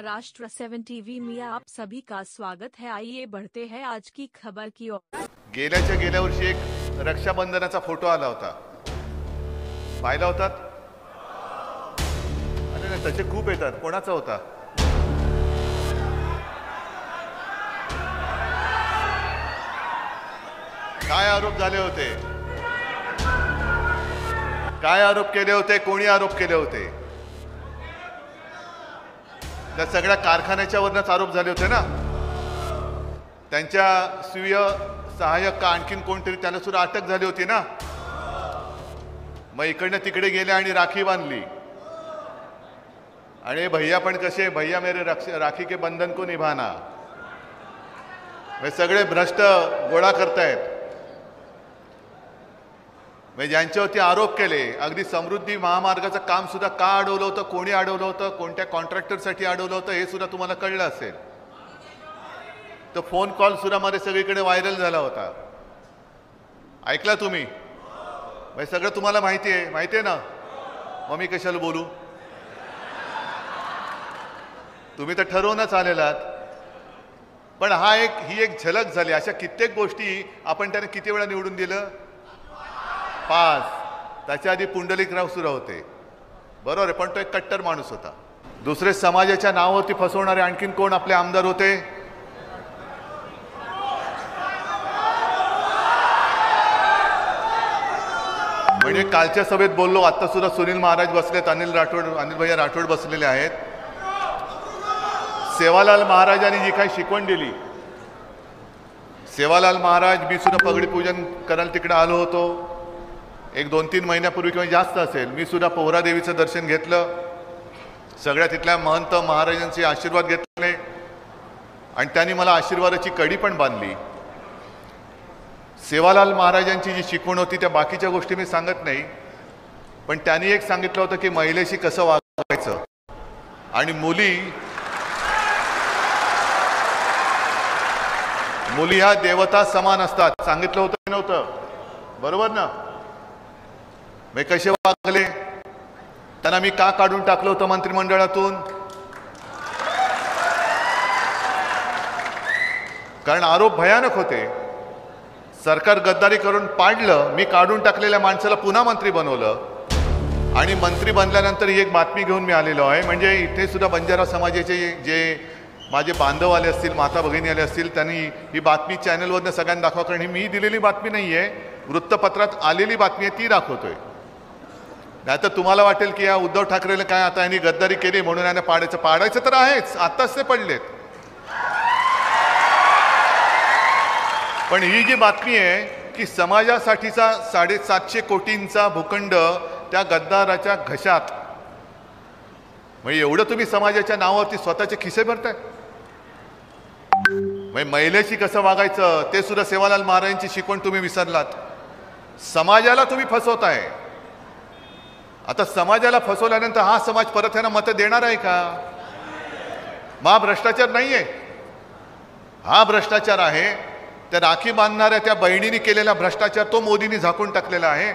Maharashtra 7 TV में आप सभी का स्वागत है। आइए बढ़ते हैं आज की खबर की ओर। गेल्या वर्षी एक रक्षाबंधनाचा फोटो आला होता, पाहिला होतात? आणि तसे खूप येतात. कोणाचा होता? काय आरोप झाले होते? काय आरोप केले होते? कोणी आरोप केले होते? त्या सगळ्या कारखान्याच्या वरनच आरोप झाले होते ना. त्यांच्या स्वीय सहाय्यक का आणखीन कोणतरी त्याला सुद्धा अटक झाली होती ना. मग इकडनं तिकडे गेले आणि राखी बांधली. आणि भैया पण कसे, भैया मेरे राखी के बंधन को निभाना. हे सगळे भ्रष्ट गोळा करतायत. ज्यांच्यावरती आरोप केले, अगदी समृद्धी महामार्गाचं काम सुद्धा का अडवलं होतं, कोणी अडवलं होतं, कोणत्या कॉन्ट्रॅक्टरसाठी अडवलं होतं हे सुद्धा तुम्हाला कळलं असेल. तो फोन कॉल सुद्धा मध्ये सगळीकडे व्हायरल झाला होता. ऐकला तुम्ही? सगळं तुम्हाला माहिती आहे ना. मग मी कशाला बोलू? तुम्ही तर ठरवूनच आलेलात. पण ही एक झलक झाली. अशा कित्येक गोष्टी आपण त्याने किती वेळा निवडून दिलं? 5. त्याच्या आधी पुंडलिकराव सुद्धा होते, बरोबर आहे. पण तो एक कट्टर माणूस होता. दुसरे समाजाच्या नावावरती फसवणारे आणखीन कोण आपले आमदार होते? म्हणजे कालच्या सभेत बोललो, आता सुद्धा सुनील महाराज बसलेत, अनिल भैया राठोड बसलेले आहेत. सेवालाल महाराजांनी जी काही शिकवण दिली, सेवालाल महाराज, मी सुद्धा पगडी पूजन करायला तिकडे आलो होतो एक 2-3 महिन्यापूर्वी किंवा जास्त असेल. मी सुद्धा पोहरा देवीचं दर्शन घेतलं. सगळ्या तिथल्या महंत महाराजांचे आशीर्वाद घेतले आणि त्यांनी मला आशीर्वादाची कडी पण बांधली. सेवालाल महाराजांची जी शिकवण होती त्या बाकीच्या गोष्टी मी सांगत नाही, पण त्यांनी एक सांगितलं होतं की महिलेशी कसं वागायचं आणि मुली ह्या देवता समान असतात. सांगितलं होतं नव्हतं? बरोबर ना. कसे वागले? त्यांना मी का काढून टाकलं होतं मंत्रिमंडळातून? कारण आरोप भयानक होते. सरकार गद्दारी करून पाडलं. मी काढून टाकलेल्या माणसाला पुन्हा मंत्री बनवलं आणि मंत्री बनल्यानंतर ही एक बातमी घेऊन मी आलेलो आहे. म्हणजे इथे सुद्धा बंजारा समाजाचे जे माझे बांधव आले असतील, माता भगिनी आले असतील, त्यांनी ही बातमी चॅनलवरनं सगळ्यांना दाखवा. कारण ही मी दिलेली बातमी नाही आहे, वृत्तपत्रात आलेली बातमी आहे, ती दाखवतोय. नाहीतर तुम्हाला वाटेल की या उद्धव ठाकरेला काय आता यांनी गद्दारी केली म्हणून यांना पाडायचं तर आहेच. आत्ताच ते पडलेत. पण ही जी बातमी आहे की समाजासाठीचा 750 कोटींचा भूखंड त्या गद्दाराच्या घशात, म्हणजे एवढं तुम्ही समाजाच्या नावावरती स्वतःचे खिसे भरताय. महिलेशी कसं वागायचं ते सुद्धा सेवालाल महाराजांची शिकवण तुम्ही विसरलात. समाजाला तुम्ही फसवताय. आता समाजाला फसवल्यानंतर हा समाज परत यांना मतं देणार आहे का? हा भ्रष्टाचार नाहीये, हा भ्रष्टाचार आहे. त्या राखी बांधणाऱ्या त्या बहिणींनी केलेला भ्रष्टाचार तो मोदींनी झाकून टाकलेला आहे.